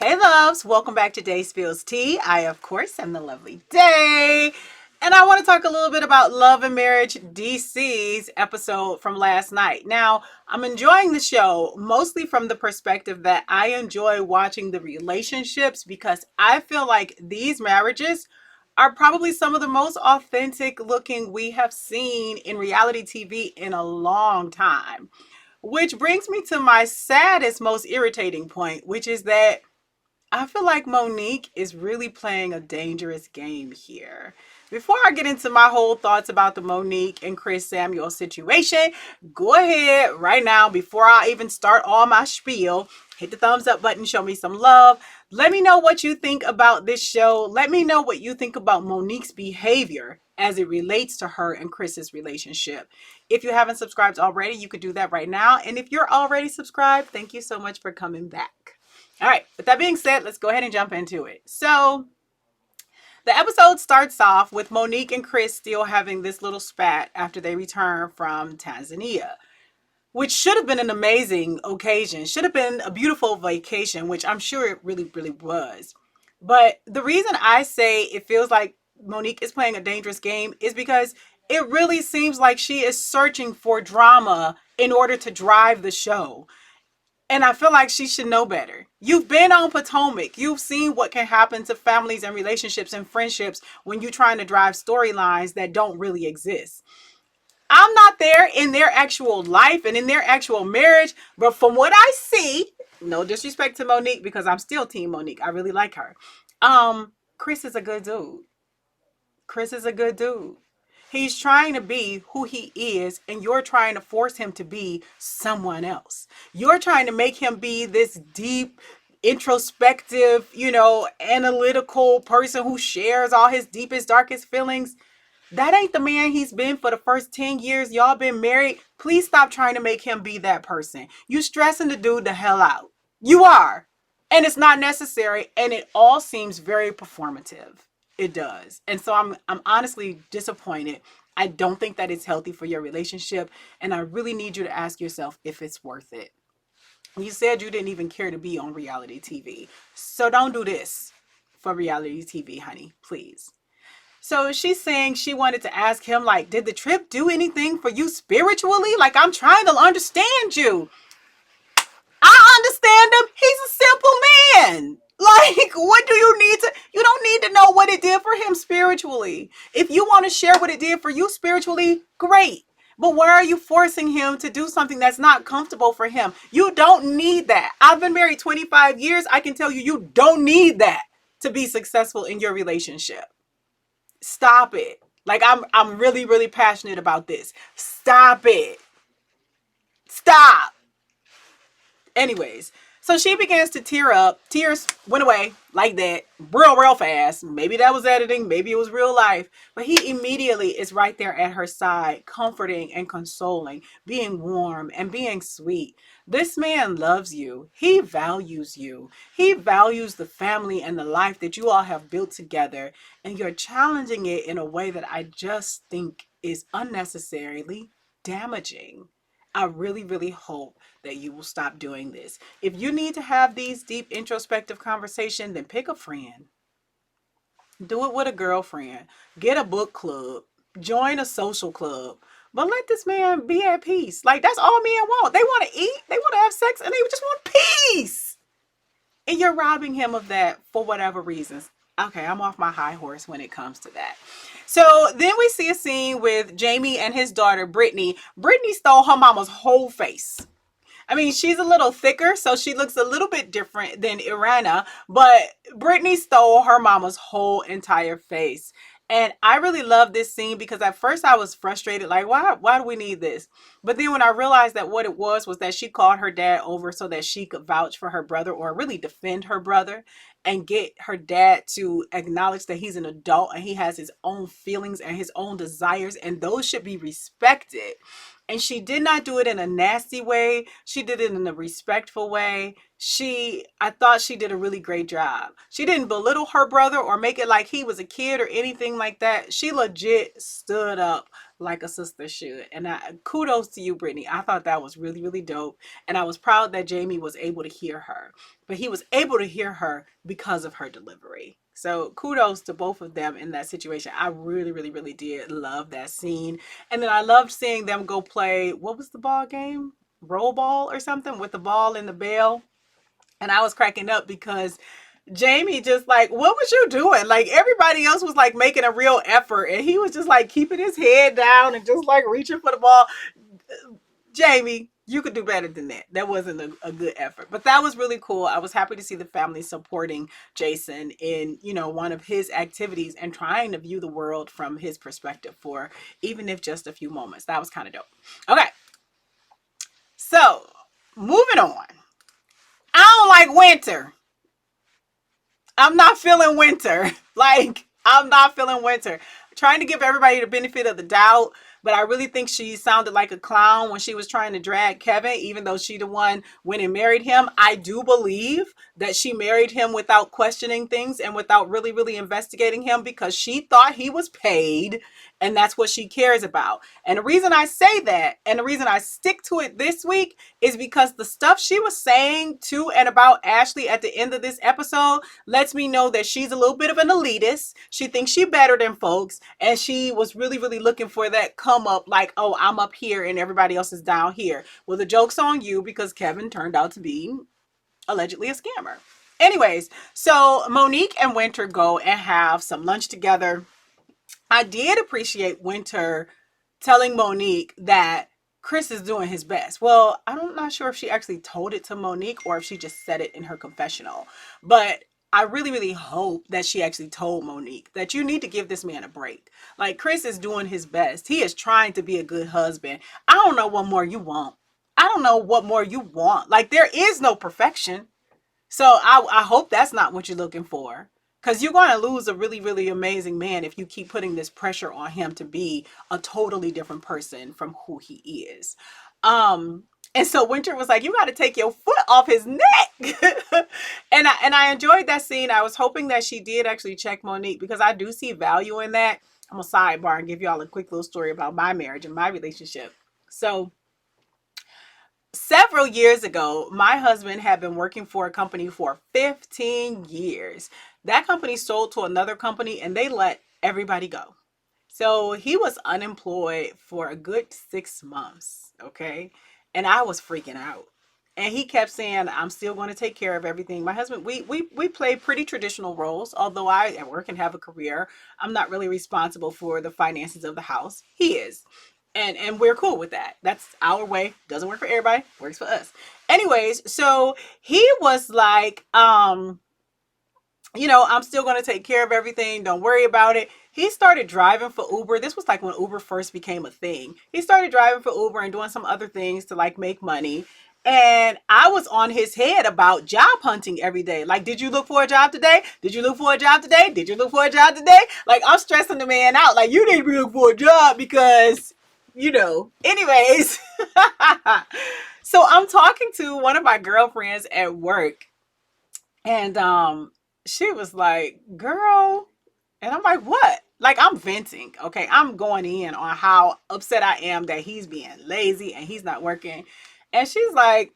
Hey loves, welcome back to Day Spills Tea. I, of course, am the lovely Day. And I want to talk a little bit about Love and Marriage DC's episode from last night. Now, I'm enjoying the show mostly from the perspective that I enjoy watching the relationships because I feel like these marriages are probably some of the most authentic looking we have seen in reality TV in a long time. Which brings me to my saddest, most irritating point, which is that I feel like Monique is really playing a dangerous game here. Before I get into my whole thoughts about the Monique and Chris Samuel situation, go ahead right now, before I even start all my spiel, hit the thumbs up button, show me some love. Let me know what you think about this show. Let me know what you think about Monique's behavior as it relates to her and Chris's relationship. If you haven't subscribed already, you could do that right now. And if you're already subscribed, thank you so much for coming back. All right, with that being said, let's go ahead and jump into it. So, the episode starts off with Monique and Chris still having this little spat after they return from Tanzania, which should have been an amazing occasion, should have been a beautiful vacation, which I'm sure it really, really was. But the reason I say it feels like Monique is playing a dangerous game is because it really seems like she is searching for drama in order to drive the show. And I feel like she should know better. You've been on Potomac. You've seen what can happen to families and relationships and friendships when you're trying to drive storylines that don't really exist. I'm not there in their actual life and in their actual marriage, but from what I see, no disrespect to Monique because I'm still Team Monique. I really like her. Chris is a good dude. Chris is a good dude. He's trying to be who he is, and you're trying to force him to be someone else. You're trying to make him be this deep, introspective, analytical person who shares all his deepest, darkest feelings. That ain't the man he's been for the first 10 years. Y'all been married. Please stop trying to make him be that person. You stressing the dude the hell out. You are. And it's not necessary. And it all seems very performative. It does. And so I'm honestly disappointed. I don't think that it's healthy for your relationship. And I really need you to ask yourself if it's worth it. You said you didn't even care to be on reality TV. So don't do this for reality TV, honey. Please. So she's saying she wanted to ask him, like, did the trip do anything for you spiritually? Like, I'm trying to understand you. I understand him. He's a simple man. Like, what do you need to? You don't need to know what it did for him spiritually. If you want to share what it did for you spiritually, great. But why are you forcing him to do something that's not comfortable for him? You don't need that. I've been married 25 years. I can tell you, you don't need that to be successful in your relationship. Stop it. Like I'm really, really passionate about this. Stop it. Stop. Anyways, so she begins to tear up. Tears went away like that, real fast. Maybe that was editing, maybe it was real life. But he immediately is right there at her side, comforting and consoling, being warm and being sweet. This man loves you. He values you. He values the family and the life that you all have built together. And you're challenging it in a way that I just think is unnecessarily damaging. I really, really hope that you will stop doing this. If you need to have these deep introspective conversations, then pick a friend. Do it with a girlfriend. Get a book club. Join a social club. But let this man be at peace. Like, that's all men want. They want to eat, they want to have sex, and they just want peace. And you're robbing him of that for whatever reasons. Okay, I'm off my high horse when it comes to that. So then we see a scene with Jamie and his daughter, Brittany. Brittany stole her mama's whole face. I mean, she's a little thicker, so she looks a little bit different than Irana, but Brittany stole her mama's whole entire face. And I really love this scene because at first I was frustrated, like, why do we need this? But then when I realized that what it was that she called her dad over so that she could vouch for her brother or really defend her brother and get her dad to acknowledge that he's an adult and he has his own feelings and his own desires, and those should be respected. And she did not do it in a nasty way. She did it in a respectful way. I thought she did a really great job. She didn't belittle her brother or make it like he was a kid or anything like that. She legit stood up like a sister should. And kudos to you, Brittany. I thought that was really, really dope. And I was proud that Jamie was able to hear her. But he was able to hear her because of her delivery. So kudos to both of them in that situation. I really, really, really did love that scene. And then I loved seeing them go play, what was the ball game? Roll ball or something with the ball and the bell. And I was cracking up because Jamie just like, what was you doing? Like everybody else was like making a real effort and he was just like keeping his head down and just like reaching for the ball. Jamie, you could do better than that. That wasn't a good effort, but that was really cool. I was happy to see the family supporting Jason in, one of his activities and trying to view the world from his perspective for even if just a few moments. That was kind of dope. Okay. So moving on. I don't like Winter. I'm not feeling Winter. Like, I'm not feeling Winter. Trying to give everybody the benefit of the doubt, but I really think she sounded like a clown when she was trying to drag Kevin, even though she the one went and married him. I do believe that she married him without questioning things and without really, really investigating him because she thought he was paid and that's what she cares about. And the reason I say that and the reason I stick to it this week is because the stuff she was saying to and about Ashley at the end of this episode lets me know that she's a little bit of an elitist. She thinks she's better than folks. And she was really, really looking for that come up like, oh, I'm up here and everybody else is down here. Well, the joke's on you because Kevin turned out to be allegedly a scammer. Anyways, so Monique and Winter go and have some lunch together. I did appreciate Winter telling Monique that Chris is doing his best. Well, I'm not sure if she actually told it to Monique or if she just said it in her confessional. But I really, really hope that she actually told Monique that you need to give this man a break. Like, Chris is doing his best. He is trying to be a good husband. I don't know what more you want. I don't know what more you want. Like, there is no perfection. So I hope that's not what you're looking for. Because you're going to lose a really, really amazing man if you keep putting this pressure on him to be a totally different person from who he is. And so Winter was like, you got to take your foot off his neck. and I enjoyed that scene. I was hoping that she did actually check Monique because I do see value in that. I'm going to sidebar and give y'all a quick little story about my marriage and my relationship. So several years ago, my husband had been working for a company for 15 years. That company sold to another company and they let everybody go. So he was unemployed for a good 6 months. Okay. And I was freaking out. And he kept saying, I'm still going to take care of everything. My husband, we play pretty traditional roles. Although I at work and have a career, I'm not really responsible for the finances of the house. He is. And we're cool with that. That's our way. Doesn't work for everybody. Works for us. Anyways, so he was like, I'm still going to take care of everything. Don't worry about it. He started driving for Uber. This was like when Uber first became a thing. He started driving for Uber and doing some other things to like make money. And I was on his head about job hunting every day. Like, did you look for a job today? Did you look for a job today? Did you look for a job today? Like, I'm stressing the man out. Like, you need to be looking for a job because, anyways. So I'm talking to one of my girlfriends at work. And she was like, girl. And I'm like, what? Like, I'm venting. Okay. I'm going in on how upset I am that he's being lazy and he's not working. And she's like,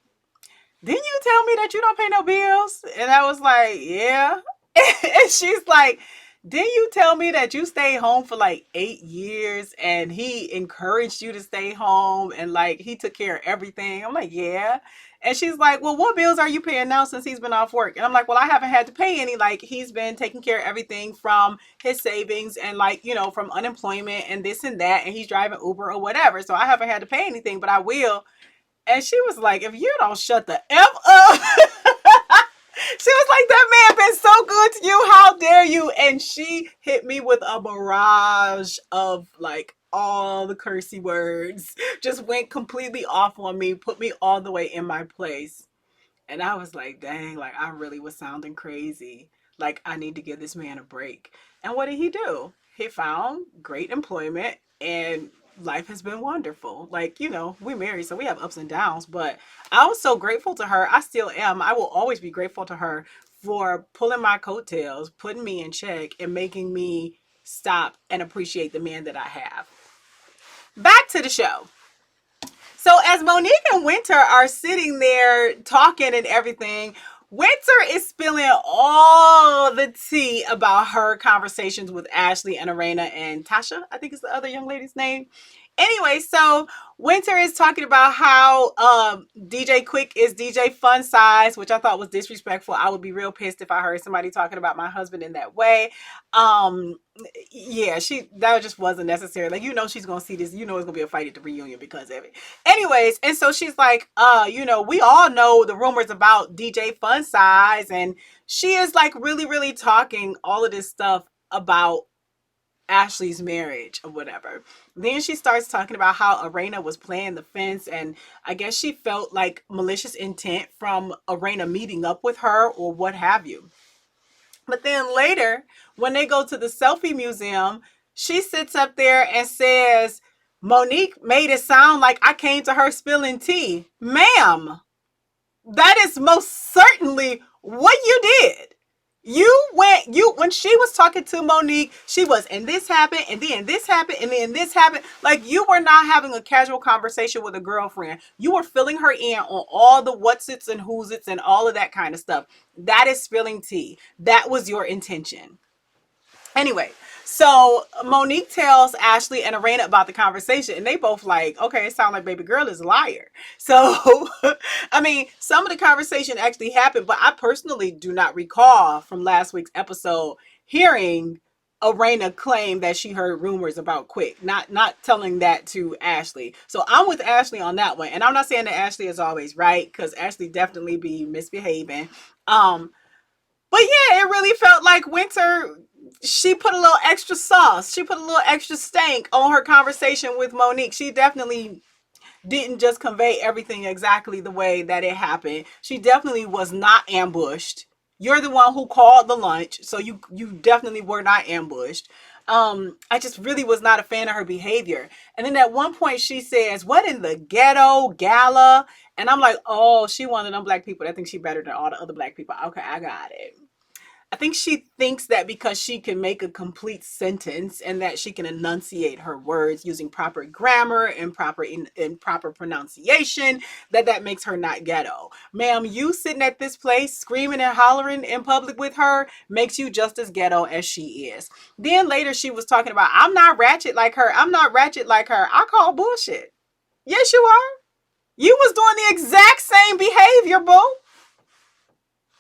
didn't you tell me that you don't pay no bills? And I was like, yeah. And she's like, didn't you tell me that you stayed home for like 8 years and he encouraged you to stay home and like he took care of everything? I'm like, yeah. And she's like, well, what bills are you paying now since he's been off work? And I'm like, well, I haven't had to pay any. Like, he's been taking care of everything from his savings and like, from unemployment and this and that. And he's driving Uber or whatever. So I haven't had to pay anything, but I will. And she was like, if you don't shut the F up. She was like, that man been so good to you. How dare you? And she hit me with a barrage of like all the cursey words. Just went completely off on me, put me all the way in my place. And I was like, dang, like I really was sounding crazy. Like I need to give this man a break. And what did he do? He found great employment and life has been wonderful. Like, we're married, so we have ups and downs, but I was so grateful to her. I still am. I will always be grateful to her for pulling my coattails, putting me in check, and making me stop and appreciate the man that I have. Back to the show. So as Monique and Winter are sitting there talking and everything, Winter is spilling all the tea about her conversations with Ashley and Arena and Tasha, I think is the other young lady's name. Anyway, so Winter is talking about how DJ Quick is DJ Fun Size, which I thought was disrespectful. I would be real pissed if I heard somebody talking about my husband in that way. Um, yeah, that just wasn't necessary. Like, she's gonna see this, it's gonna be a fight at the reunion because of it. Anyways, and so she's like, we all know the rumors about DJ Fun Size, and she is like really, really talking all of this stuff about Ashley's marriage or whatever. Then she starts talking about how Arena was playing the fence, and I guess she felt like malicious intent from Arena meeting up with her or what have you. But then later, when they go to the selfie museum, she sits up there and says, Monique made it sound like I came to her spilling tea. Ma'am, that is most certainly what you did. When she was talking to Monique, she was, and this happened, and then this happened, and then this happened. Like, you were not having a casual conversation with a girlfriend. You were filling her in on all the what's its and who's its and all of that kind of stuff. That is spilling tea. That was your intention. Anyway, so Monique tells Ashley and Arena about the conversation, and they both like, okay, it sounds like baby girl is a liar. So, I mean, some of the conversation actually happened, but I personally do not recall from last week's episode hearing Arena claim that she heard rumors about Quick, not telling that to Ashley. So I'm with Ashley on that one, and I'm not saying that Ashley is always right, because Ashley definitely be misbehaving. But yeah, it really felt like Winter, she put a little extra sauce. She put a little extra stank on her conversation with Monique. She definitely didn't just convey everything exactly the way that it happened. She definitely was not ambushed. You're the one who called the lunch, so you definitely were not ambushed. I just really was not a fan of her behavior. And then at one point she says, "What in the ghetto gala?" And I'm like, "Oh, she one of them black people that think she better than all the other black people." Okay, I got it. I think she thinks that because she can make a complete sentence and that she can enunciate her words using proper grammar and proper pronunciation, that makes her not ghetto. Ma'am, you sitting at this place screaming and hollering in public with her makes you just as ghetto as she is. Then later she was talking about, I'm not ratchet like her. I'm not ratchet like her. I call bullshit. Yes, you are. You was doing the exact same behavior, boo.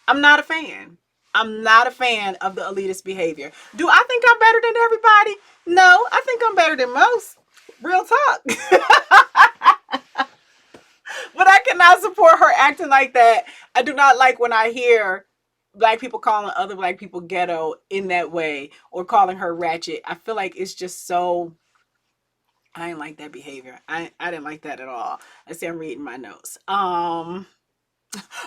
I'm not a fan. I'm not a fan of the elitist behavior. Do I think I'm better than everybody? No, I think I'm better than most. Real talk. But I cannot support her acting like that. I do not like when I hear black people calling other black people ghetto in that way or calling her ratchet. I feel like it's just so. I didn't like that behavior. I didn't like that at all. I see I'm reading my notes.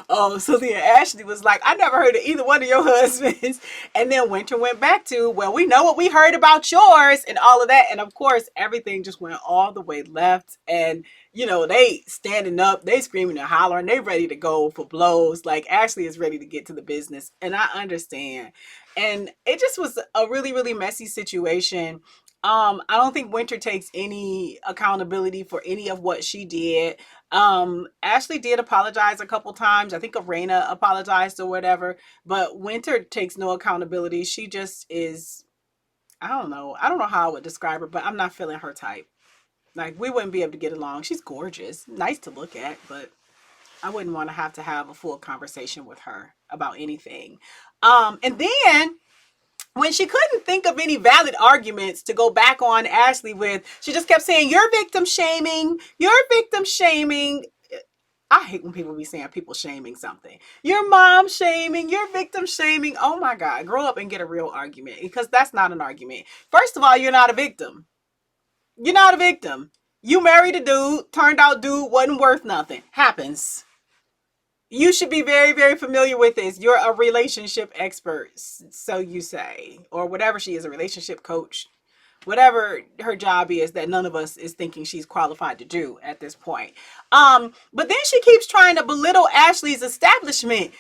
Oh, so then Ashley was like, I never heard of either one of your husbands. And then Winter went back to, well, we know what we heard about yours and all of that. And of course, everything just went all the way left. And, they standing up, they screaming and hollering, they ready to go for blows. Like, Ashley is ready to get to the business. And I understand. And it just was a really, really messy situation. I don't think Winter takes any accountability for any of what she did. Ashley did apologize a couple times. I think Arena apologized or whatever, but Winter takes no accountability. She just is, I don't know. I don't know how I would describe her, but I'm not feeling her type. Like, we wouldn't be able to get along. She's gorgeous, nice to look at, but I wouldn't want to have a full conversation with her about anything. And then when she couldn't think of any valid arguments to go back on Ashley with, she just kept saying, you're victim shaming. You're victim shaming. I hate when people be saying people shaming something. Your mom shaming, you're victim shaming. Oh my God, grow up and get a real argument, because that's not an argument. First of all, you're not a victim. You're not a victim. You married a dude, turned out dude wasn't worth nothing. Happens. You should be very, very familiar with this. You're a relationship expert, so you say, or whatever she is, a relationship coach. whatever her job is that none of us is thinking she's qualified to do at this point. But then she keeps trying to belittle Ashley's establishment.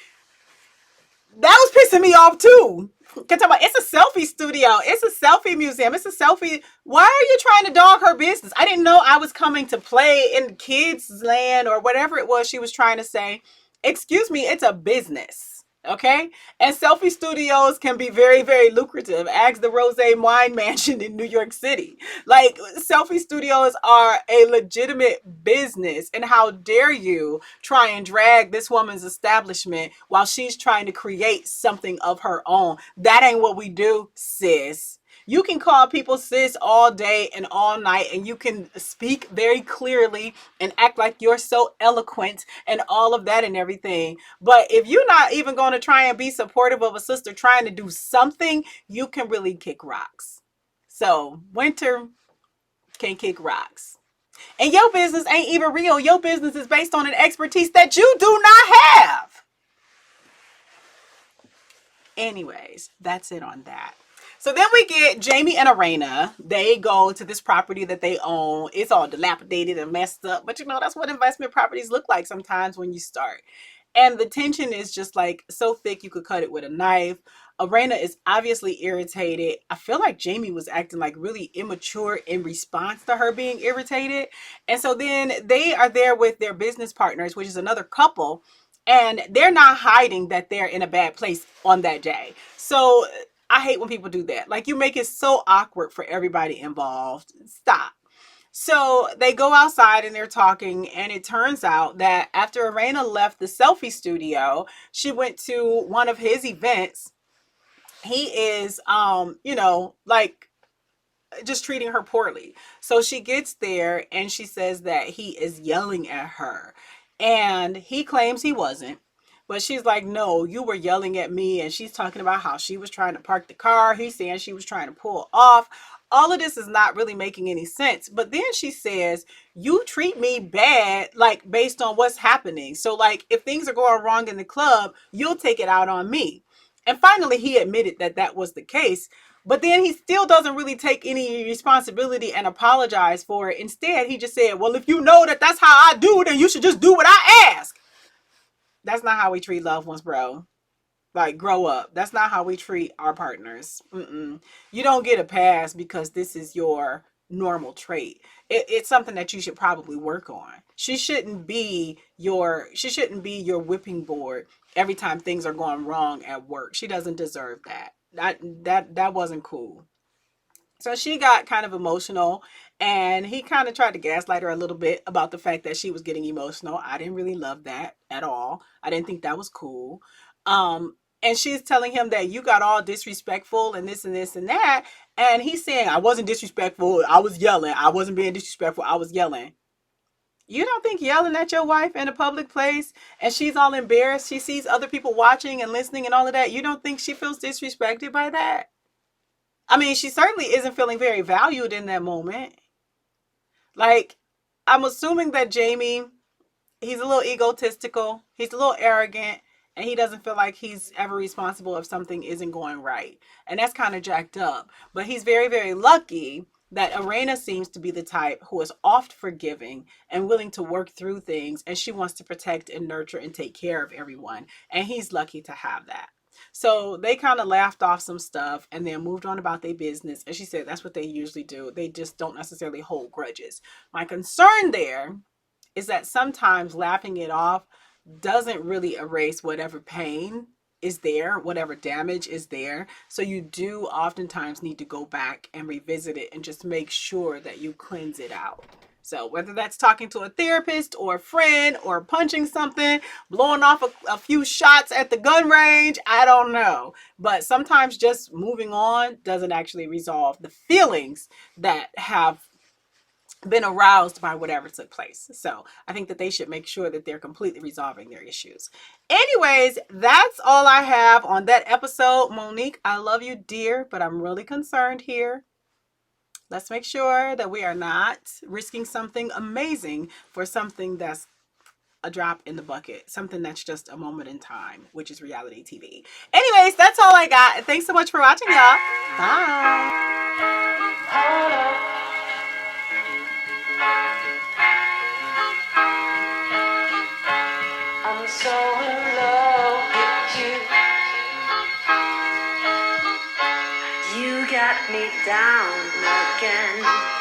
That was pissing me off too. Can talk about it's a selfie studio, it's a selfie museum, it's a selfie. Why are you trying to dog her business? I didn't know I was coming to play in kids' land or whatever it was she was trying to say. Excuse me, it's a business. Okay, and selfie studios can be very, very lucrative. Ask the Rose Wine Mansion in New York City. Like, selfie studios are a legitimate business, and how dare you try and drag this woman's establishment while she's trying to create something of her own? That ain't what we do, sis. You can call people sis all day and all night, and you can speak very clearly and act like you're so eloquent and all of that and everything. But if you're not even going to try and be supportive of a sister trying to do something, you can really kick rocks. So, Winter can kick rocks. And your business ain't even real. Your business is based on an expertise that you do not have. Anyways, that's it on that. So then we get Jamie and Arena. They go to this property that they own. It's all dilapidated and messed up. But that's what investment properties look like sometimes when you start. And the tension is just like so thick you could cut it with a knife. Arena is obviously irritated. I feel like Jamie was acting like really immature in response to her being irritated. And so then they are there with their business partners, which is another couple. And they're not hiding that they're in a bad place on that day. So I hate when people do that. Like, you make it so awkward for everybody involved. Stop. So they go outside and they're talking, and it turns out that after Arena left the selfie studio, she went to one of his events. He is, like, just treating her poorly. So she gets there and she says that he is yelling at her, and he claims he wasn't. But she's like, no, you were yelling at me. And she's talking about how she was trying to park the car. He's saying she was trying to pull off. All of this is not really making any sense. But then she says, you treat me bad, like, based on what's happening. So, like, if things are going wrong in the club, you'll take it out on me. And finally, he admitted that that was the case. But then he still doesn't really take any responsibility and apologize for it. Instead, he just said, well, if you know that that's how I do, then you should just do what I ask. That's not how we treat loved ones, bro. Like, grow up. That's not how we treat our partners. You don't get a pass because this is your normal trait. It's something that you should probably work on. She shouldn't be your whipping board every time things are going wrong at work. She doesn't deserve that. That wasn't cool. So she got kind of emotional, and he kind of tried to gaslight her a little bit about the fact that she was getting emotional. I didn't really love that at all. I didn't think that was cool. And she's telling him that you got all disrespectful and this and this and that. And he's saying, I wasn't disrespectful. I was yelling. I wasn't being disrespectful. I was yelling. You don't think yelling at your wife in a public place and she's all embarrassed, she sees other people watching and listening and all of that, you don't think she feels disrespected by that? I mean, she certainly isn't feeling very valued in that moment. Like, I'm assuming that Jamie, he's a little egotistical, he's a little arrogant, and he doesn't feel like he's ever responsible if something isn't going right. And that's kind of jacked up. But he's very, very lucky that Arena seems to be the type who is oft forgiving and willing to work through things, and she wants to protect and nurture and take care of everyone. And he's lucky to have that. So they kind of laughed off some stuff and then moved on about their business. And she said that's what they usually do. They just don't necessarily hold grudges. My concern there is that sometimes laughing it off doesn't really erase whatever pain is there, whatever damage is there. So you do oftentimes need to go back and revisit it and just make sure that you cleanse it out. So whether that's talking to a therapist or a friend or punching something, blowing off a few shots at the gun range, I don't know. But sometimes just moving on doesn't actually resolve the feelings that have been aroused by whatever took place. So I think that they should make sure that they're completely resolving their issues. Anyways, that's all I have on that episode. Monique, I love you, dear, but I'm really concerned here. Let's make sure that we are not risking something amazing for something that's a drop in the bucket, something that's just a moment in time, which is reality TV. Anyways, that's all I got. Thanks so much for watching, y'all. Bye. I'm so in love with you. You got me down again.